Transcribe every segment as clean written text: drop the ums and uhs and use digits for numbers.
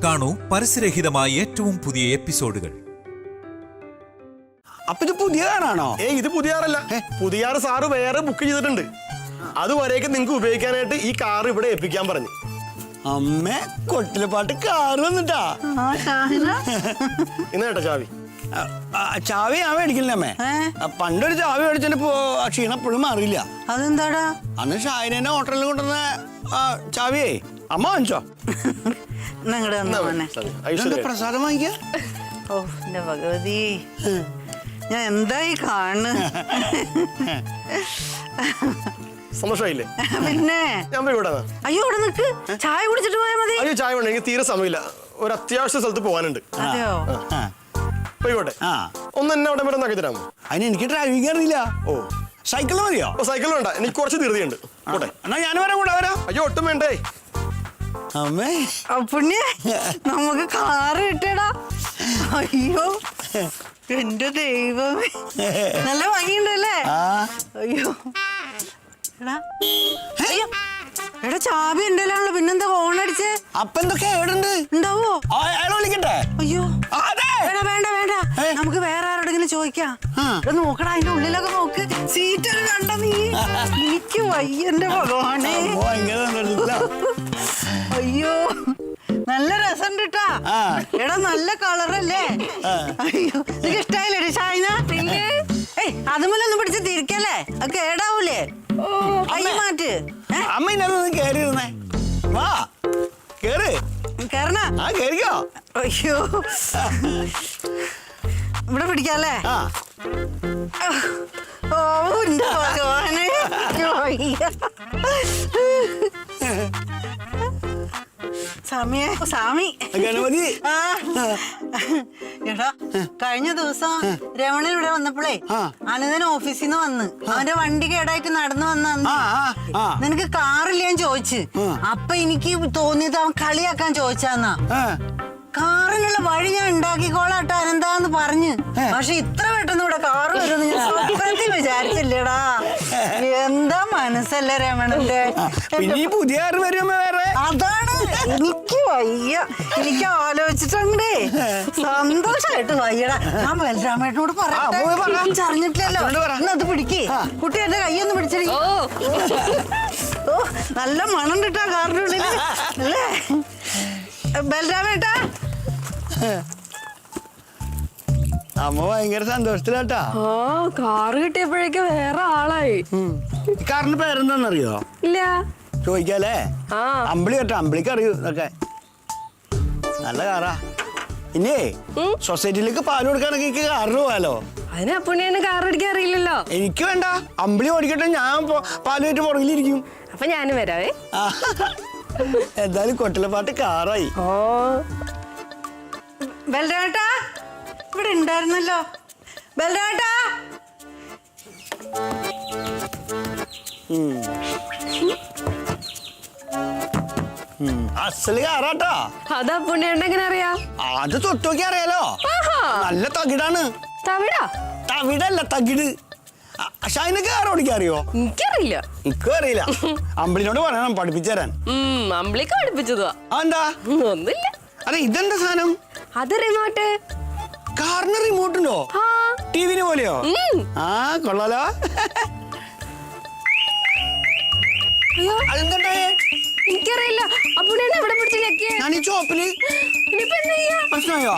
കാണൂ പരസ്യരഹിതമായ ഏറ്റവും പുതിയ എപ്പിസോഡുകൾ. അപ്പൊ ഇത് പുതിയ കാറാണോ? ഇത് പുതിയ കാറല്ല. പുതിയ കാർ സാറ് വേറെ ബുക്ക് ചെയ്തിട്ടുണ്ട്. അതുവരേക്കും നിങ്ങൾക്ക് ഉപയോഗിക്കാനായിട്ട് ഈ കാർ ഇവിടെ ഏൽപ്പിക്കാൻ പറഞ്ഞു. അമ്മേ കൊട്ടിലപ്പാട്ട് കാറ് വന്നിട്ടാ. ഇന്ന് കേട്ടോ ചാവി. ചാവി ഞാൻ മേടിക്കില്ല അമ്മേ. പണ്ടൊരു ചാവി മേടിച്ചപ്പോ ക്ഷീണം എപ്പോഴും മാറിയില്ല. അതെന്താടാ? അന്ന് ഷായനെ ഹോട്ടലിൽ കൊണ്ടുവന്ന ചാവിയേ അമ്മ വാങ്ങിച്ചോ? പ്രസാദം വാങ്ങിക്ക. ഓ എന്റെ ഭഗവതി, ഞാൻ എന്തായി കാണു. സന്തോഷമായില്ലേ? പിന്നെ ഞാൻ പോയി ഇവിടെ. അയ്യോ ഇവിടെ നിക്ക്, ചായ കുടിച്ചിട്ട് പോയാൽ മതി. അയ്യോ ചായ വേണ്ട, എനിക്ക് തീരെ സമയമില്ല. ഒരു അത്യാവശ്യ സ്ഥലത്ത് പോകാനുണ്ട്. അതെയോ? പോയിക്കോട്ടെ. ഒന്ന് എന്നെ അവിടെ വരെ ഒന്നാക്കി തരാമോ? അതിന് എനിക്ക് ഡ്രൈവിംഗ് അറിയില്ല. ഓ സൈക്കിൾ മതിയോ? സൈക്കിൾ വേണ്ട, എനിക്ക് കുറച്ച് ധൃതിയുണ്ട്. പോട്ടെ. എന്നാ ഞാൻ വരാം, കൂടെ വരാം. അയ്യോ ഒട്ടും വേണ്ടേ. അമ്മേ പുണ്യ നമുക്ക് കാറ് കിട്ടടാ. അയ്യോ എന്റെ ദൈവമേ, നല്ല ഭംഗിയുണ്ടല്ലേ? അയ്യോ എടാ, അയ്യോ എടാ ചാവി എന്റെല്ലാണല്ലോ, പിന്നെന്താ ഹോണടിച്ചേ? അപ്പൊ എന്തൊക്കെ എവിടുണ്ട് ഉണ്ടാവോ? അയാൾ വിളിക്കട്ടെ? അയ്യോ വേണ്ട വേണ്ട വേണ്ട, നമുക്ക് വേറെ ആരോടെങ്കിലും ചോദിക്കാം. നോക്കടാ, അതിന്റെ ഉള്ളിലൊക്കെ നോക്ക്. സീറ്റൊക്കെ കണ്ട നീ? എനിക്ക് വയ്യന്റെ ഭഗവാനെ. അയ്യോ നല്ല രസമുണ്ട് ട്ടാ. എടാ നല്ല കളറല്ലേ? അയ്യോ നിനക്ക് ഇഷ്ടായില്ലേ ഷായിന? പിന്നെ അതുമല്ലൊന്നും പിടിച്ച് തിരിക്കല്ലേ, അത് കേടാവൂലേ? അയ്യോ മാറ്റ്. അമ്മ ഇന്നലെ കേറിയിരുന്നേ. വാ കേറ്. കേറണ? കേറിക്കോ. അയ്യോ ഇവിടെ പിടിക്കാല്ലേ? ഓ എന്റെ ഭഗവാനെ, സ്വാമി ഗണപതി. എടാ കഴിഞ്ഞ ദിവസം രമണൻ ഇവിടെ വന്നപ്പോഴേ അനന്തൻ ഓഫീസിൽ നിന്ന് വന്ന് അവന്റെ വണ്ടി കേടായിട്ട് നടന്നു വന്ന നിനക്ക് കാറില്ലേന്ന് ചോദിച്ചു. അപ്പൊ എനിക്ക് തോന്നിയത് അവൻ കളിയാക്കാൻ ചോദിച്ചാന്നാ. കാറിനുള്ള വഴി ഞാൻ ഉണ്ടാക്കിക്കോളാട്ടോ അനന്താന്ന് പറഞ്ഞ്. പക്ഷെ ഇത്ര പെട്ടെന്ന് ഇവിടെ കാറ് വരുമെന്ന് ഞാൻ സ്വപ്നത്തിൽ വിചാരിച്ചില്ലടാ. എന്താ മനസ്സല്ലേ രമണന്റെ. പുതിയ വേറെ അതാണ് എനിക്ക് വയ്യ, എനിക്ക് ആലോചിച്ചിട്ടുണ്ടേ സന്തോഷായിട്ട് വയ്യടാ. ഞാൻ ബലരാമേട്ടനോട് പറഞ്ഞിട്ടില്ലല്ലോ. അത് പിടിക്കേ കുട്ടി, എന്റെ കൈയൊന്ന് പിടിച്ചടി. ഓ നല്ല മണം കിട്ടാ കാറിന്റെ ഉള്ളില് അല്ലേ ബലരാമേട്ടാ? അമ്മ ഭയങ്കര സന്തോഷത്തിലാട്ടാ. കാറ് കിട്ടിയപ്പോഴേക്ക് വേറെ ആളായി. കാറിന്റെ പേരെന്താന്നറിയോ? ഇല്ല. ചോദിക്കാലേ? അമ്പിളി കേട്ടോ, അമ്പിളിക്ക് അറിയൂ ഇതൊക്കെ. നല്ല കാറാ. ഇനി സൊസൈറ്റിയിലേക്ക് പാല് കൊടുക്കാനൊക്കെ കാറിന് പോകാലോ. അതിന് അപ്പുണ്ണിന് കാർ ഓടിക്കാൻ അറിയില്ലല്ലോ. എനിക്ക് വേണ്ട, അമ്പിളി ഓടിക്കട്ടെ, ഞാൻ പാല് വെച്ച് പുറകിലിരിക്കും. അപ്പൊ ഞാനും വരാവേ. എന്തായാലും കൊട്ടിലപ്പാട്ട് കാറായി. ബലരാമേട്ടാ ഇവിടെ ഉണ്ടായിരുന്നല്ലോ. ബലരാമേട്ടാ അസല് കാറാട്ടാ. അത് അപ്പുണ്ണിയുടെ എങ്ങനെ അറിയാം? അത് തൊട്ടോക്കി അറിയാലോ. നല്ല തകിടാണ്. തവിടാ? തവിടല്ല, തകിട്. ഷൈനക്ക് കാർ ഓടിക്കാൻ അറിയോ? എനിക്കറിയില്ല. എനിക്കും അറിയില്ല. അമ്പിളിനോട് പറയണം പഠിപ്പിച്ചു തരാൻ. അമ്പിളിക്ക് പഠിപ്പിച്ചതാ. എന്താ? ഒന്നുമില്ല. അതെ ഇതെന്താ സാധനം? അത് റിമോട്ട്. കാറിന് റിമോട്ടുണ്ടോ? ടിവിന് പോലെയോ? കൊള്ളാലോ. എനിക്കറിയില്ല. അപ്പുണ്ണിനെ എവിടെ പിടിച്ച് ഞെക്കിയേ? ഞാൻ ഈ ചോപ്പില്. ഇനിയിപ്പോ എന്താ ചെയ്യാ? പ്രശ്നമായോ?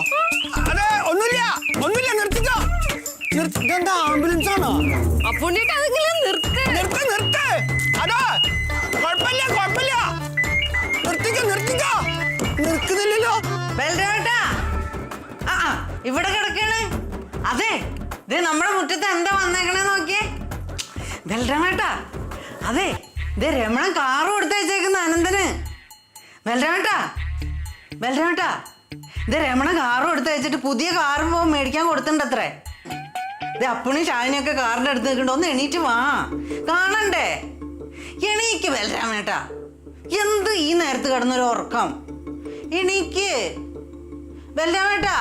അതെ ഒന്നുമില്ല, ഒന്നുമില്ല, നിർത്തിക്കോ. ഇതെന്താ ആംബുലൻസ് ആണോ? അപ്പുണ്ണിട്ട് അതെങ്കിലും നിർത്ത്. അതാ കുഴപ്പമില്ല, കുഴപ്പമില്ല, നിർത്തിക്കോ, നിർത്തിക്കോ. നിർക്കുന്നില്ലല്ലോ. ബലരാമേട്ടാ ഇവിടെ കിടക്കണ്. അതെ ഇത് നമ്മുടെ മുറ്റത്ത് എന്താ വന്നേക്കണേ നോക്കിയേ ബലരാമേട്ടാ. അതെ ഇത് രമണൻ കാറ് കൊടുത്തയച്ചേക്കുന്ന അനന്തന്. ബലരാമേട്ടാ ബലരാമേട്ടാ, ഇത് രമണൻ കാറ് കൊടുത്തയച്ചിട്ട് പുതിയ കാറും പോകും മേടിക്കാൻ കൊടുത്തിട്ടുണ്ടത്രേ. ഇത് അപ്പുണി ഷാനിയൊക്കെ കാറിന്റെ അടുത്ത് നിൽക്കണ്ട. ഒന്ന് എണീറ്റ് വാ, കാണണ്ടേ? എണീക്ക് ബലരാമേട്ടാ. എന്ത് ഈ നേരത്ത് കിടന്നൊരു ഉറക്കം? എണീക്ക് ബലരാമേട്ടാ.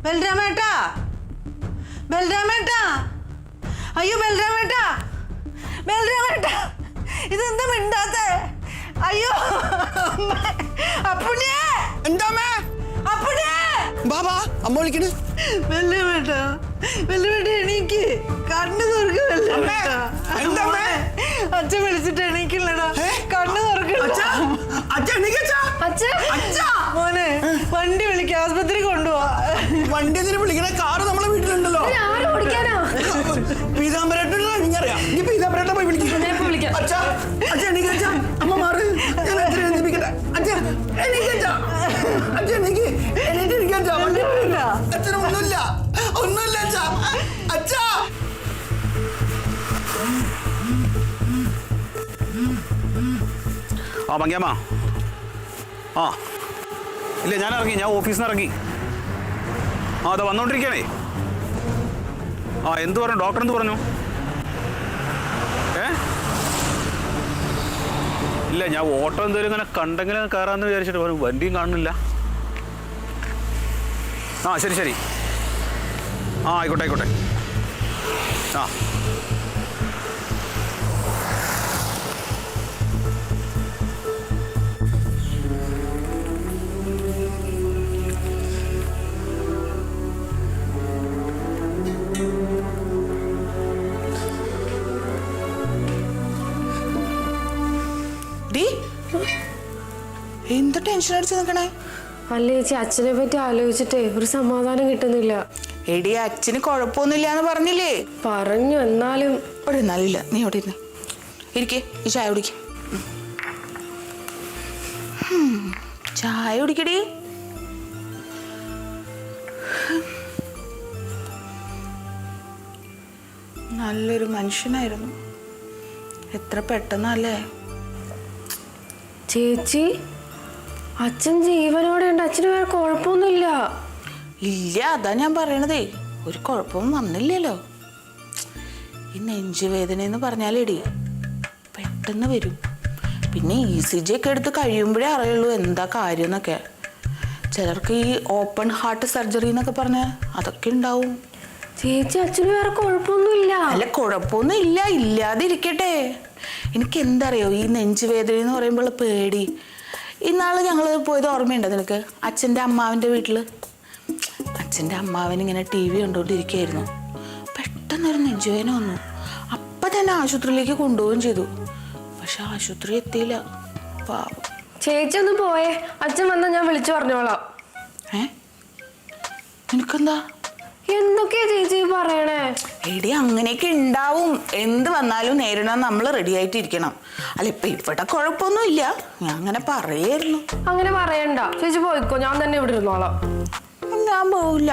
ബലരാമേട്ടാ ബലരാമേട്ടാ. അയ്യോ ബലരാമേട്ടാ, ബലരാമേട്ടാ ഇതെന്താ മിണ്ടാത്തെ? അയ്യോ അപ്പുണ്ണിയേ. എന്താമ്മേ ബാബാ അമ്മ വിളിക്കണ്. എണീക്ക് കണ്ണു തുറക്ക് എന്താമ്മേ? അച്ഛൻ വിളിച്ചിട്ട് എണീക്കില്ലടാ കണ്ണു മോനെ വണ്ടി വിളിക്ക ആസ്പത്രി കൊണ്ടുപോവാ. വണ്ടി എന്തിനു വിളിക്കണ? കാറ് നമ്മളെ വീട്ടിലുണ്ടല്ലോ. പീതാംബരേട്ടൻ ഡ്രൈവിംഗ് അറിയാം. നീ പീതാംബരേട്ടനെ പോയി വിളിക്കാം. അച്ഛാ അച്ഛാ എണീക്ക് അച്ഛാ. അമ്മ മാറ്. ഞാൻ അച്ഛനെ എഴുന്നേൽപ്പിക്കട്ടെ. അച്ഛാ എണീക്ക് അച്ഛാ. അച്ഛാ എണീക്ക്. എണീറ്റിരിക്കാം അച്ഛാ. അച്ഛന് ഒന്നുമില്ല അച്ഛാ. അച്ഛാ ആ മങ്ങിയമ്മ. ആ ഇല്ല ഞാൻ ഇറങ്ങി. ഞാൻ ഓഫീസിൽ നിന്ന് ഇറങ്ങി. ആ അതാ വന്നോണ്ടിരിക്കണേ. ആ എന്ത് പറഞ്ഞു? ഡോക്ടർ എന്ത് പറഞ്ഞു? ഇല്ല ഞാൻ ഓട്ടോ എന്തെങ്കിലും ഇങ്ങനെ കണ്ടെങ്കിലും കയറാമെന്ന് വിചാരിച്ചിട്ട് പറഞ്ഞു. വണ്ടിയും കാണുന്നില്ല. ആ ശരി ശരി. ആ ആയിക്കോട്ടെ ആയിക്കോട്ടെ. ആ എന്ത് ടെൻഷൻ അടിച്ച് നിൽക്കണേ? അല്ല ചേച്ചി, അച്ഛനെ പറ്റി ആലോചിച്ചിട്ടേ ഒരു സമാധാനം കിട്ടുന്നില്ല. എടി അച്ഛന് കുഴപ്പമൊന്നുമില്ല എന്ന് പറഞ്ഞില്ലേ? പറഞ്ഞു, എന്നാലും ഇവിടെ ഇരുന്നാലില്ല. നീ ഇവിടെ ഇരുന്ന് ഇരിക്കേ. ഈ ചായ കുടിക്ക. ചായ കുടിക്കടി. നല്ലൊരു മനുഷ്യനായിരുന്നു. എത്ര പെട്ടെന്നല്ലേ. ചേച്ചി അച്ഛൻ ജീവനോടെ ഉണ്ട്. അച്ഛന് വേറെ കുഴപ്പമൊന്നുമില്ല. ഇല്ല, അതാ ഞാൻ പറയണതേ. ഒരു കുഴപ്പവും വന്നില്ലല്ലോ. ഈ നെഞ്ചുവേദന എന്ന് പറഞ്ഞാലേടി പെട്ടെന്ന് വരും. പിന്നെ ECG ഒക്കെ എടുത്ത് കഴിയുമ്പോഴേ അറിയുള്ളൂ എന്താ കാര്യം എന്നൊക്കെ. ചിലർക്ക് ഈ ഓപ്പൺ ഹാർട്ട് സർജറി എന്നൊക്കെ പറഞ്ഞാൽ അതൊക്കെ ഉണ്ടാവും. ചേച്ചി അച്ഛന് വേറെ കുഴപ്പമൊന്നുമില്ല. അല്ല കുഴപ്പമൊന്നും ഇല്ല, ഇല്ലാതിരിക്കട്ടെ. എനിക്ക് എന്തറിയോ ഈ നെഞ്ചുവേദന എന്ന് പറയുമ്പോൾ പേടി. ഇന്നാള് ഞങ്ങൾ പോയത് ഓർമ്മയുണ്ടോ നിനക്ക്? അച്ഛൻ്റെ അമ്മാവൻ്റെ വീട്ടിൽ. അച്ഛൻ്റെ അമ്മാവൻ ഇങ്ങനെ TV കണ്ടുകൊണ്ടിരിക്കുകയായിരുന്നു. പെട്ടെന്നൊരു നെഞ്ചുവേദന വന്നു. അപ്പം തന്നെ ആശുപത്രിയിലേക്ക് കൊണ്ടുപോവുകയും ചെയ്തു. പക്ഷെ ആശുപത്രി എത്തിയില്ല. പാവം. ചേച്ചി ഒന്ന് പോയേ, അച്ഛൻ വന്നാൽ ഞാൻ വിളിച്ചു പറഞ്ഞോളാം. നിനക്കെന്താ? എന്തൊക്കെയാ ചേച്ചി പറയണേ? എടി അങ്ങനെയൊക്കെ ഉണ്ടാവും. എന്ത് വന്നാലും നേരിടാൻ നമ്മൾ റെഡി ആയിട്ടിരിക്കണം. അല്ല ഇപ്പൊ ഇവിടെ കുഴപ്പമൊന്നും ഇല്ല. ഞാൻ അങ്ങനെ പറയായിരുന്നു. അങ്ങനെ പറയണ്ട ചേച്ചി, പോയിക്കോ, ഞാൻ തന്നെ ഇവിടെ ഇരുന്നോളാം. ഞാൻ പോവില്ല.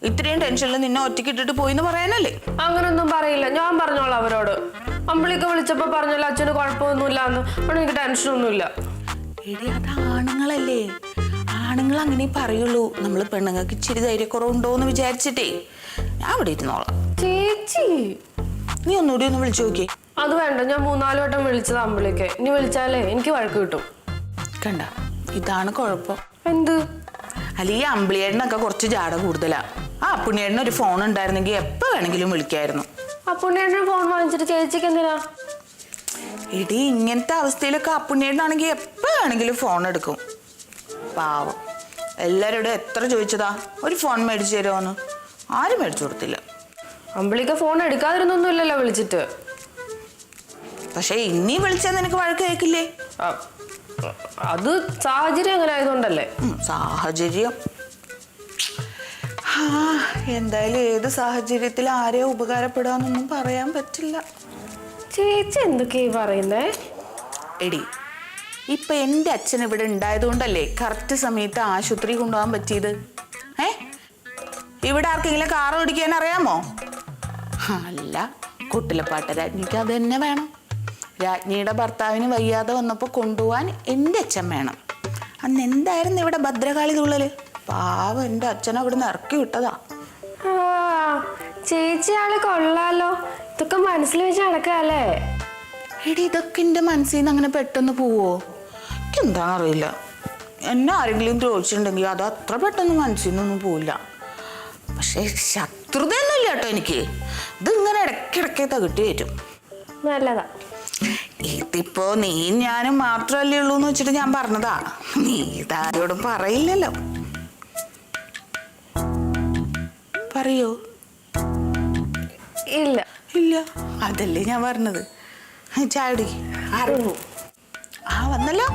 ഇത്രയും ടെൻഷനിൽ നിന്നെ ഒറ്റയ്ക്ക് ഇട്ടിട്ട് പോയിന്ന് പറയാനല്ലേ? അങ്ങനൊന്നും പറയില്ല, ഞാൻ പറഞ്ഞോളാം അവരോട്. അമ്പിളിക്ക് വിളിച്ചപ്പോ പറഞ്ഞല്ലോ അച്ഛന് കുഴപ്പമൊന്നുമില്ല എന്ന്. അവിടെ എനിക്ക് ടെൻഷനൊന്നുമില്ല. എടി അത് ആണുങ്ങളല്ലേ, ആണുങ്ങൾ അങ്ങനെ പറയുള്ളൂ. നമ്മൾ പെണ്ണുങ്ങൾക്ക് ഇച്ചിരി ധൈര്യക്കുറവുണ്ടോ എന്ന് വിചാരിച്ചിട്ടേ ഞാൻ അവിടെ ഇരുന്നോളാം. ചേച്ചി നീ ഒന്നുകൂടി ഒന്ന് വിളിച്ചു നോക്കി. അത് വേണ്ട, ഞാൻ 3-4 വട്ടം വിളിച്ചത് അമ്പിളിക്ക്. ഇനി വിളിച്ചാലേ എനിക്ക് വഴക്ക് കിട്ടും. കണ്ട, ഇതാണ് കുഴപ്പം. എന്ത്? അല്ല ഈ അമ്പിളിയേട്ടനൊക്കെ കുറച്ച് ജാട കൂടുതലാ. ആ പുണ്യേട്ടന് ഒരു ഫോൺ ഉണ്ടായിരുന്നെങ്കിൽ എപ്പോ വേണമെങ്കിലും വിളിക്കായിരുന്നു. അപ്പുണ്ണിയേട്ടന് ഫോൺ വാങ്ങിച്ചിട്ട് ചേച്ചിക്ക് എന്തിനാ? എടി ഇങ്ങനത്തെ അവസ്ഥയിലൊക്കെ അപ്പുണ്യേട്ടനാണെങ്കിൽ എപ്പോ വേണമെങ്കിലും ഫോൺ എടുക്കും. പാവം. എല്ലാവരോടും എത്ര ചോദിച്ചതാ ഒരു ഫോൺ മേടിച്ചു തരുമോന്ന്. ആരും മേടിച്ചു കൊടുത്തില്ല. അമ്പിളിക്ക് ഫോൺ എടുക്കാതിരുന്നൊന്നുമില്ലല്ലോ വിളിച്ചിട്ട്. പക്ഷെ ഇനി വിളിച്ചാൽ നിനക്ക് വഴക്ക് കേൾക്കില്ലേ? അത് സാഹചര്യം അങ്ങനെ ആയതുകൊണ്ടല്ലേ. സാഹചര്യം എന്തായാലും ഏത് സാഹചര്യത്തിൽ ആരെയോ ഉപകാരപ്പെടാന്നൊന്നും പറയാൻ പറ്റില്ല. ചേച്ചി എന്തൊക്കെയാ പറയുന്നേ? എടി ഇപ്പൊ എൻ്റെ അച്ഛൻ ഇവിടെ ഉണ്ടായതുകൊണ്ടല്ലേ കറക്റ്റ് സമയത്ത് ആശുപത്രി കൊണ്ടുപോകാൻ പറ്റിയത്. ഇവിടെ ആർക്കെങ്കിലും കാർ ഓടിക്കാൻ അറിയാമോ? അല്ല, കുട്ടിലപ്പാട്ട രാജ്ഞിക്ക് അത് തന്നെ വേണം. രാജ്ഞിയുടെ ഭർത്താവിന് വയ്യാതെ വന്നപ്പോൾ കൊണ്ടുപോവാൻ എൻ്റെ അച്ഛൻ വേണം. അന്ന് എന്തായിരുന്നു ഇവിടെ ഭദ്രകാളി തുള്ളല്. പാവം എൻ്റെ അച്ഛൻ അവിടെ നിന്ന് ഇറക്കി വിട്ടതാ. ചേച്ചി ആള് കൊള്ളാലോ. ഇതൊക്കെ മനസ്സിൽ വെച്ച് നടക്കല്ലേ? എടി ഇതൊക്കെ എൻ്റെ മനസ്സിൽ നിന്ന് അങ്ങനെ പെട്ടെന്ന് പോവോ? എനിക്കെന്താണെന്നറിയില്ല. എന്നെ ആരെങ്കിലും ചോദിച്ചിട്ടുണ്ടെങ്കിൽ അത് അത്ര പെട്ടെന്ന് മനസ്സിൽ നിന്നൊന്നും പോവില്ല. പക്ഷെ ശത്രുതയൊന്നുമില്ല കേട്ടോ എനിക്ക്. ഇതിങ്ങനെ ഇടയ്ക്കിടയ്ക്ക് തകിട്ടി വരും. നല്ലതാ. ഇതിപ്പോ നീ ഞാനും മാത്രല്ലേ ഉള്ളൂ എന്ന് വെച്ചിട്ട് ഞാൻ പറഞ്ഞതാ. നീ ഇതാരോടും പറയില്ലല്ലോ. പറയോ? ഇല്ല. ഇല്ല, അതല്ലേ ഞാൻ പറഞ്ഞത്. ചാടി അറിഞ്ഞു. വന്നല്ലോ.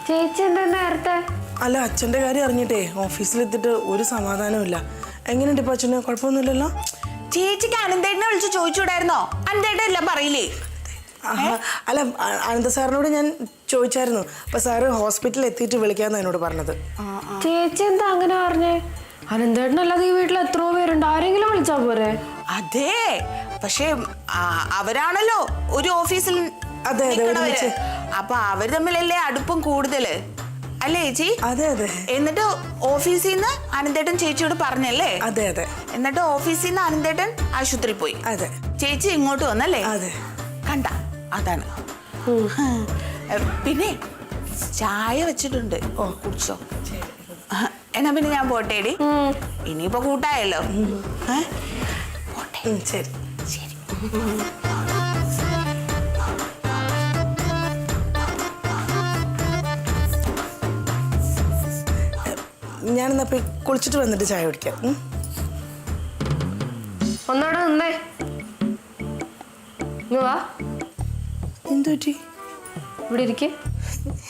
ചേച്ചി എന്താ നേരത്തെ? അല്ല, അച്ഛൻ്റെ കാര്യം അറിഞ്ഞിട്ടേ ഓഫീസിലെത്തിയിട്ട് ഒരു സമാധാനമില്ല. എങ്ങനെയുണ്ട് ഇപ്പൊ അച്ഛന്? കുഴപ്പമൊന്നുമില്ലല്ലോ? ചേച്ചിക്ക് അനന്തേട്ടനെ വിളിച്ച് ചോദിച്ചുകൂടായിരുന്നോ? അനന്തേട്ടൻ എല്ലാം പറയില്ലേ? അല്ല, അനന്ത സാറിനോട് ഞാൻ ചോദിച്ചായിരുന്നു. അപ്പൊ സാറ് ഹോസ്പിറ്റലിൽ എത്തിയിട്ട് വിളിക്കാന്ന് എന്നോട് പറഞ്ഞത്. ചേച്ചി എന്താ അങ്ങനെ പറഞ്ഞേ? അനന്തേട്ടനല്ലാതെ ഈ വീട്ടിൽ എത്രയോ പേരുണ്ട്, ആരെങ്കിലും വിളിച്ചാ പോരെ? അതെ, പക്ഷെ അവരാണല്ലോ ഒരു ഓഫീസിൽ അതെ, അതെ, നിക്കണവര്. ഒരുമിച്ച്. അപ്പൊ അവര് തമ്മിലല്ലേ അടുപ്പം കൂടുതല്, അല്ലേ ചേച്ചി? അതെ, അതെ, എന്നിട്ട് ഓഫീസിൽ നിന്ന് അനന്തേട്ടൻ ചേച്ചിയോട് പറഞ്ഞല്ലേ? അതെ, അതെ, എന്നിട്ട് ഓഫീസിൽ നിന്ന് അനന്തേട്ടൻ ആശുപത്രി പോയി. അതെ, ചേച്ചി ഇങ്ങോട്ട് വന്നല്ലേ? അതെ. കണ്ട, അതാണ്. പിന്നെ ചായ വെച്ചിട്ടുണ്ട്. കുടിച്ചോ. എന്നാ പിന്നെ ഞാൻ പോട്ടേടി. ഇനിയിപ്പോ കൂട്ടായല്ലോ. പോട്ടെ. ശരി. ശരി. ഞാനെന്നാ പോയി കുളിച്ചിട്ട് വന്നിട്ട് ചായ കുടിക്കാം. ഒന്നോടെ നിന്നേ. ഇങ്ങ് വാ, എന്തു പറ്റി? ഇവിടെ ഇരിക്ക്.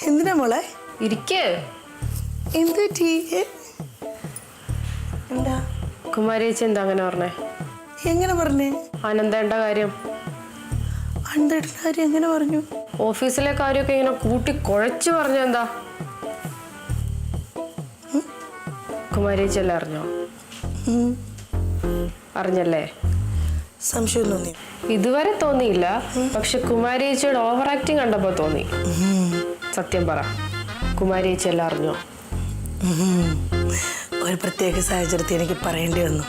എന്തിനാ മോളെ? ഇരിക്ക്. എന്തു പറ്റി? എന്താ കുമാരി ചേച്ചി എന്താ അങ്ങനെ പറഞ്ഞേ? എങ്ങനെ പറഞ്ഞേ? അനന്തേണ്ട കാര്യം. അനന്തേട്ടൻ്റെ കാര്യം എങ്ങനെ പറഞ്ഞു? ഓഫീസിലെ കാര്യമൊക്കെ ഇങ്ങനെ കൂട്ടി കുഴച്ച് പറഞ്ഞ എന്താ? കുമാരി ചേച്ചി എല്ലാം അറിഞ്ഞോ? അറിഞ്ഞല്ലേ? സംശയം തോന്നി? ഇതുവരെ തോന്നിയില്ല, പക്ഷെ കുമാരി ചേച്ചിയുടെ ഓവർ ആക്ടിങ് കണ്ടപ്പോ തോന്നി. സത്യം പറ, കുമാരി ചേച്ചി എല്ലാം അറിഞ്ഞോ? ഒരു പ്രത്യേക സാഹചര്യത്തിൽ എനിക്ക് പറയേണ്ടി വന്നു.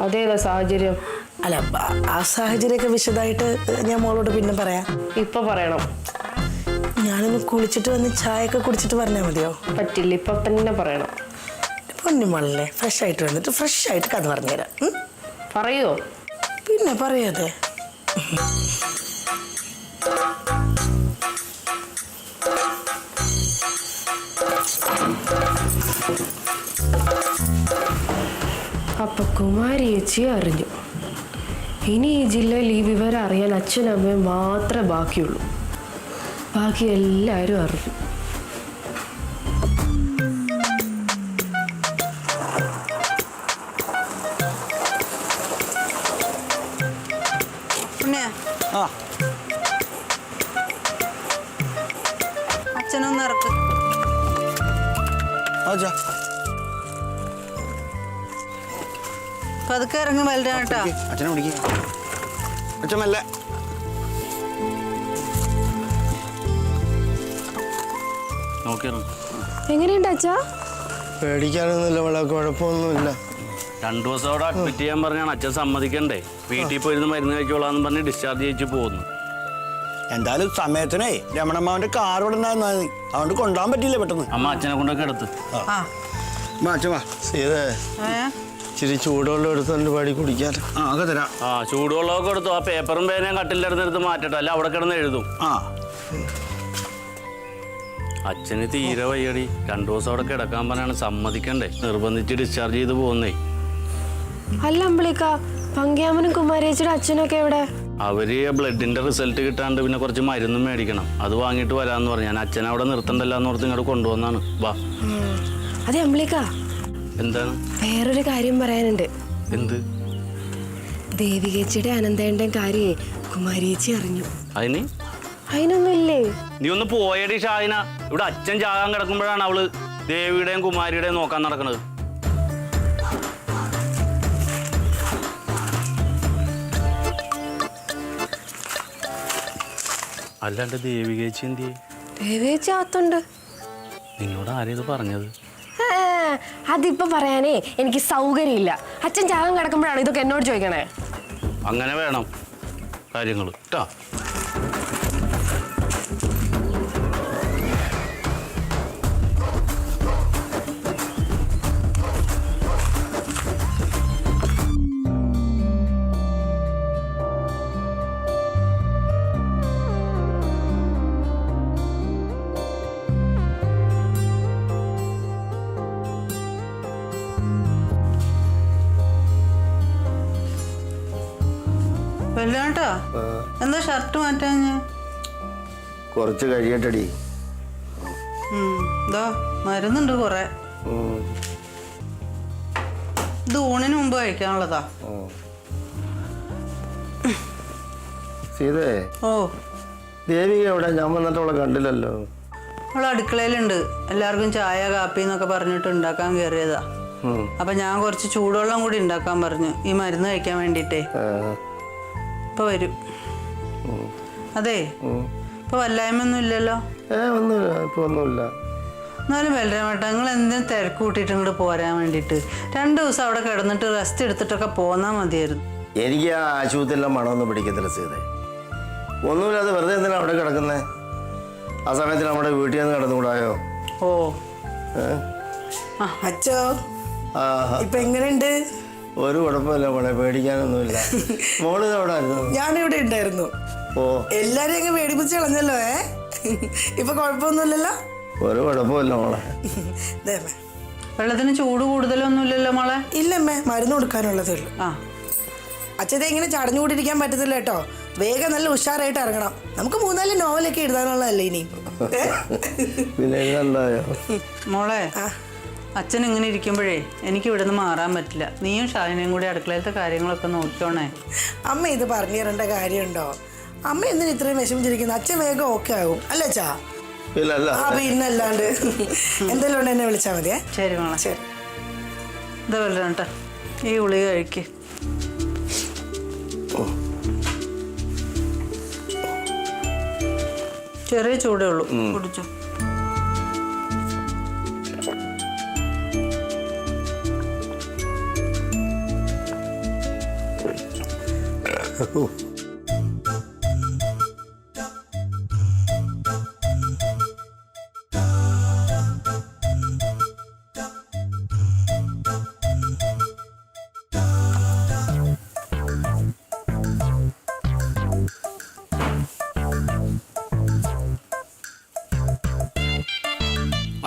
അതേതാ സാഹചര്യം? അല്ല, ആ സാഹചര്യമൊക്കെ വിശദമായിട്ട് ഞാൻ മോളോട് പിന്നെ പറയാം. ഇപ്പൊ പറയണം. ഞാനൊന്ന് കുളിച്ചിട്ട് വന്ന് ചായയൊക്കെ കുടിച്ചിട്ട് പറഞ്ഞാൽ മതിയോ? പറ്റില്ല, ഇപ്പൊ തന്നെ പറയണം. പൊന്നുമോളല്ലേ, ഫ്രഷ് ആയിട്ട് വന്നിട്ട് ഫ്രഷ് ആയിട്ട് കഥ പറഞ്ഞുതരാം. പറയോ? പിന്നെ പറയാതെ. അപ്പൊ കുമാരി ചേച്ചി അറിഞ്ഞു. ഇനി ഈ ജില്ലയിൽ ഈ വിവരം അറിയാൻ അച്ഛനും അമ്മയും മാത്രമേ ബാക്കിയുള്ളൂ. ബാക്കി എല്ലാവരും അറിഞ്ഞു. പിന്നെ അച്ഛനൊന്ന് ഇറക്ക്. പതുക്കെ ഇറങ്ങി വലുതാണ് കേട്ടോ. അച്ഛനെ വിളിക്കേ. അച്ഛനല്ല എങ്ങനെയുണ്ട് അച്ഛാ? പേടിക്കാനൊന്നുമില്ല മോളെ, കുഴപ്പമൊന്നുമില്ല. 2 ദിവസം അവിടെ അഡ്മിറ്റ് ചെയ്യാൻ പറഞ്ഞാണ്. അച്ഛൻ സമ്മതിക്കണ്ടേ? വീട്ടിൽ പോയിരുന്ന് മരുന്ന് കഴിച്ചോളാന്ന് പറഞ്ഞ് ഡിസ്ചാർജ് ചെയ്യിച്ചു പോകുന്നു. എന്തായാലും സമയത്തിനേ രമണമ്മാവന്റെ കാർ ഇവിടെ ഉണ്ടായിരുന്നാ മതി. അതുകൊണ്ട് കൊണ്ടുപോകാൻ പറ്റില്ല പെട്ടെന്ന്. അമ്മ അച്ഛനെ കൊണ്ടൊക്കെ എടുത്ത്. ഇച്ചിരി ചൂടുവെള്ളം എടുത്തോണ്ട് പാടി കുടിക്കാൻ. ഒക്കെ തരാം. ചൂടുവെള്ളമൊക്കെ എടുത്തു. ആ പേപ്പറും പേനയും കട്ടിലിരുന്നെടുത്ത് മാറ്റട്ടെ, അല്ല അവിടെ കിടന്ന് എഴുതും. അച്ഛന് തീരെ വയ്യടി. 2 ദിവസം അവിടെ കിടക്കാൻ പറഞ്ഞാണ്. സമ്മതിക്കണ്ടേ? നിർബന്ധിച്ച് ഡിസ്ചാർജ് ചെയ്ത് പോകുന്നേ. അല്ല അമ്പിളിക്ക, പങ്കിയാമനും കുമാരേച്ചിയുടെ അച്ഛനൊക്കെ എവിടെ? അവര് ബ്ലഡിന്റെ റിസൾട്ട് കിട്ടാണ്ട് പിന്നെ കുറച്ച് മരുന്നും മേടിക്കണം. അത് വാങ്ങിയിട്ട് വരാന്ന് പറഞ്ഞു. ഞാൻ അച്ഛനെ അവിടെ നിർത്തണ്ടല്ലാന്ന് ഓർത്ത് ഇങ്ങോട്ട് കൊണ്ടുവന്നാണ്. വാ. അതെ അമ്പിളിക്ക, എന്താണ്? വേറൊരു കാര്യം പറയാനുണ്ട്. എന്ത്? ദേവികേച്ചിയുടെ അനന്തേന്റെയും കാര്യേ കുമാരേച്ചി അറിഞ്ഞു. അതിന് അതിനൊന്നുമില്ലേ? നീ ഒന്ന് പോയടി ഷാഹിന. ഇവിടെ അച്ഛൻ ചാകാൻ കിടക്കുമ്പോഴാണ് അവള് ദേവിയുടെയും കുമാരിയുടെയും നോക്കാൻ നടക്കുന്നത്. അല്ലാണ്ട് ദേവികേച്ചി എന്തിയെ? ദേവികേച്ചി അകത്തുണ്ട്. നിന്നോട് ആരേത് പറഞ്ഞത്? അതിപ്പോ പറയാനേ എനിക്ക് സൗകര്യമില്ല. അച്ഛൻ ചാകാൻ കിടക്കുമ്പോഴാണ് ഇതൊക്കെ എന്നോട് ചോദിക്കണേ. അങ്ങനെ വേണം കാര്യങ്ങൾ കേട്ടോ. വല്ലാട്ടാ എന്താ ഷർട്ട് മാറ്റാൻ ഞാൻ കുറച്ച് കഴിയട്ടടി. ഇതാ മരുന്നുണ്ട് കൊറേ. ഇത് ഊണിന് മുമ്പ് കഴിക്കാനുള്ളതാ. സീതേ, ഓ ദേവിക എവിടെ? ഞാൻ വന്നിട്ട് അവളെ കണ്ടില്ലല്ലോ. അവള് അടുക്കളയിലുണ്ട്. എല്ലാവർക്കും ചായ കാപ്പി എന്നൊക്കെ പറഞ്ഞിട്ട് ഉണ്ടാക്കാൻ കയറിയതാ. അപ്പൊ ഞാൻ കുറച്ച് ചൂടുവെള്ളം കൂടി ഉണ്ടാക്കാൻ പറഞ്ഞു ഈ മരുന്ന് കഴിക്കാൻ വേണ്ടിട്ടേ. ഇപ്പൊ വരും. അതെ, ഇപ്പൊ വല്ലായ്മൊന്നും ഇല്ലല്ലോ? ഒന്നുമില്ല, ഇപ്പൊ ഒന്നുമില്ല. എന്നാലും ബലരാമേട്ട, നിങ്ങൾ എന്തിനും തിരക്ക് കൂട്ടിയിട്ട് ഇങ്ങോട്ട് പോരാൻ വേണ്ടിയിട്ട് 2 ദിവസം അവിടെ കിടന്നിട്ട് റെസ്റ്റ് എടുത്തിട്ടൊക്കെ പോന്നാ മതിയായിരുന്നു. എനിക്ക് ആ ആശുപത്രിയെല്ലാം മണമൊന്നും പിടിക്കത്തില്ല സീതേ. ഒന്നുമില്ലാതെ വെറുതെ എന്തിനാ അവിടെ കിടക്കുന്നേ? ആ സമയത്ത് നമ്മുടെ വീട്ടിൽ നിന്ന് കിടന്നുകൂടായോ? ഓ അച്ഛോ, ഇപ്പൊ എങ്ങനെയുണ്ട്? ഒരു കുഴപ്പമില്ല മോളെ, പേടിക്കാനൊന്നുമില്ല. മോള് എവിടെ ആയിരുന്നു? ഞാനിവിടെ ഉണ്ടായിരുന്നു. ഓ, എല്ലാരും അങ്ങ് പേടിപ്പിച്ച് കളഞ്ഞല്ലോ. ഇപ്പൊ കുഴപ്പമൊന്നുമില്ലല്ലോ? ഒരു കുഴപ്പമില്ല മോളെ. വെള്ളത്തിന് ചൂട് കൂടുതലൊന്നും ഇല്ലല്ലോ മോളെ? ഇല്ലമ്മേ, മരുന്ന് കൊടുക്കാനുള്ളതേ ഉള്ളൂ. അച്ഛത്തെ ഇങ്ങനെ ചടഞ്ഞു കൂടിയിരിക്കാൻ പറ്റത്തില്ല കേട്ടോ. വേഗം നല്ല ഉഷാറായിട്ട് ഇറങ്ങണം. നമുക്ക് 3-4 നോവലൊക്കെ എഴുതാനുള്ളതല്ലേ ഇനി. പിന്നെ എന്തായോ മോളെ, അച്ഛൻ ഇങ്ങനെ ഇരിക്കുമ്പോഴേ എനിക്ക് ഇവിടുന്ന് മാറാൻ പറ്റില്ല. നീയും ഷാഹിനയും കൂടി അടുക്കളയിലത്തെ കാര്യങ്ങളൊക്കെ നോക്കിയോണേ. അമ്മ ഇത് പറഞ്ഞു തരേണ്ട കാര്യമുണ്ടോ? അമ്മ എന്തിനാ ഇത്രയും വിഷമിച്ചിരിക്കുന്നത്? അച്ഛൻ വേഗം ഓക്കെ ആകും അല്ലേ അച്ഛാ? പിന്നല്ലാണ്ട് എന്തെങ്കിലും ഉണ്ട് എന്നെ വിളിച്ചാൽ മതിയേ. ശരി മോളെ. ശരി. ഇതാ വല്ലട്ടാ, ഈ ഗുളിക കഴിക്ക്. ചെറിയ ചൂടേ ഉള്ളൂ, കുടിച്ചോ.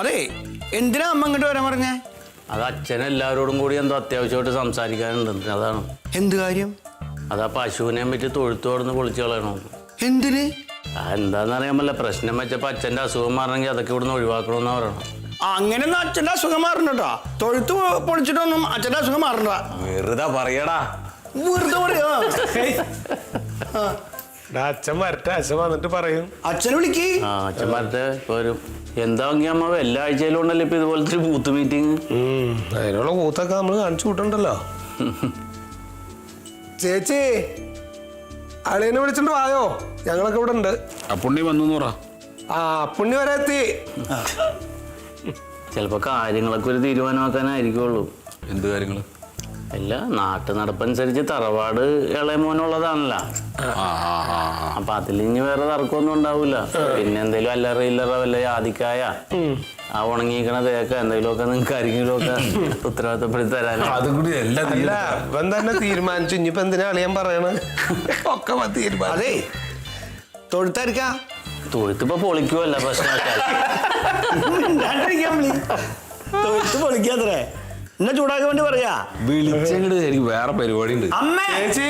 അതെ, എന്തിനാ അമ്മ ഇങ്ങോട്ട് വരാൻ പറഞ്ഞേ? അത് അച്ഛൻ എല്ലാവരോടും കൂടി എന്തോ അത്യാവശ്യമായിട്ട് സംസാരിക്കാനുണ്ട്. അതാണ്. എന്ത് കാര്യം? അതാ പശുവിനെ പറ്റി തൊഴുത്തോടുന്ന് പൊളിച്ചു കളയണമെന്ന്. എന്തിന്? എന്താണെന്നറിയാൻ പറ്റില്ല. പ്രശ്നം വെച്ചപ്പോൾ അച്ഛൻ്റെ അസുഖം മാറണമെങ്കിൽ അതൊക്കെ ഇവിടുന്ന് ഒഴിവാക്കണമെന്നാണ് പറയണം. അങ്ങനെയൊന്നും അച്ഛൻ്റെ അസുഖം മാറണ്ടോ? തൊഴുത്ത് പൊളിച്ചിട്ടൊന്നും അച്ഛൻ്റെ അസുഖം മാറണ്ട. വെറുതെ പറയടാ. വെറുതെ പറയാ. അച്ഛൻ വരട്ടെ, അച്ഛൻ വന്നിട്ട് പറയും. അച്ഛനെ വിളിക്ക്. അച്ഛൻ വരട്ടെ, ഇപ്പൊ വരും. എന്താ അമ്മ എല്ലാ ആഴ്ചയിലും ഉണ്ടല്ലോ ഇപ്പൊ ഇതുപോലത്തെ ഒരു ബൂത്ത് മീറ്റിംഗ്. അതിനുള്ള കൂത്തൊക്കെ നമ്മൾ കാണിച്ചു വിട്ടണ്ടല്ലോ. ചേച്ചി, അളിയനെ വിളിച്ചിട്ട് വായോ, ഞങ്ങളൊക്കെ ഇവിടെ ഉണ്ട്. പുണ്ണി വന്നു പറ. പുണ്ണി വരെ എത്തി. ചിലപ്പോ കാര്യങ്ങളൊക്കെ ഒരു തീരുമാനമാക്കാനായിരിക്കുള്ളൂ. എന്ത് കാര്യങ്ങള്? അല്ല, നാട്ടു നടപ്പനുസരിച്ച് തറവാട് ഇളയ മോനുള്ളതാണല്ലോ. അപ്പൊ അതിലിഞ്ഞ് വേറെ തർക്കമൊന്നും ഉണ്ടാവൂല. പിന്നെ എന്തെങ്കിലും അല്ലറ ഇല്ലറ വല്ല ജാതിക്കായ ആ ഉണങ്ങിയിരിക്കണ തേക്ക എന്തെങ്കിലുമൊക്കെ നിങ്ങൾക്ക് ആരെങ്കിലും ഒക്കെ ഉത്തരവാദിത്തപ്പെടുത്തി തരാനോ. അതും കൂടി അല്ല, ഇവൻ തന്നെ തീരുമാനിച്ചു. ഇനിയിപ്പോ എന്തിനാ അളിയാൻ പറയണ? ഒക്കെ തീരുമാനം. അതെ, തൊഴുത്തായിരിക്കാ. തൊഴുത്തിപ്പോ പൊളിക്കുമല്ല പ്രശ്നമൊക്കെ. തൊഴുത്ത് പൊളിക്കാത്രേ. എന്നെ ചൂടാക്കാൻ വേണ്ടി പറയാ. വിളിച്ചങ്ങട് എനിക്ക് വേറെ പരിപാടി ഉണ്ട്. ചേച്ചി,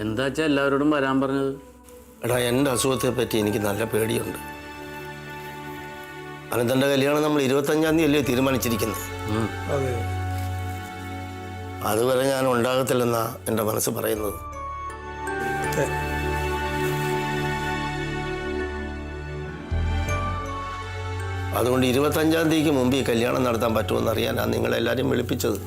എന്താച്ചാ എല്ലാവരോടും വരാൻ പറഞ്ഞത്? എടാ, എൻ്റെ അസുഖത്തെ പറ്റി എനിക്ക് നല്ല പേടിയുണ്ട്. അനന്തൻ്റെ കല്യാണം നമ്മൾ 25-ാം തീയതി അല്ലേ തീരുമാനിച്ചിരിക്കുന്നത്. അതുവരെ ഞാൻ ഉണ്ടാകത്തില്ലെന്നാ എൻ്റെ മനസ്സ് പറയുന്നത്. അതുകൊണ്ട് 25-ാം തീയതിക്ക് മുമ്പ് ഈ കല്യാണം നടത്താൻ പറ്റുമെന്ന് അറിയാനാണ് നിങ്ങളെല്ലാവരും വിളിപ്പിച്ചത്.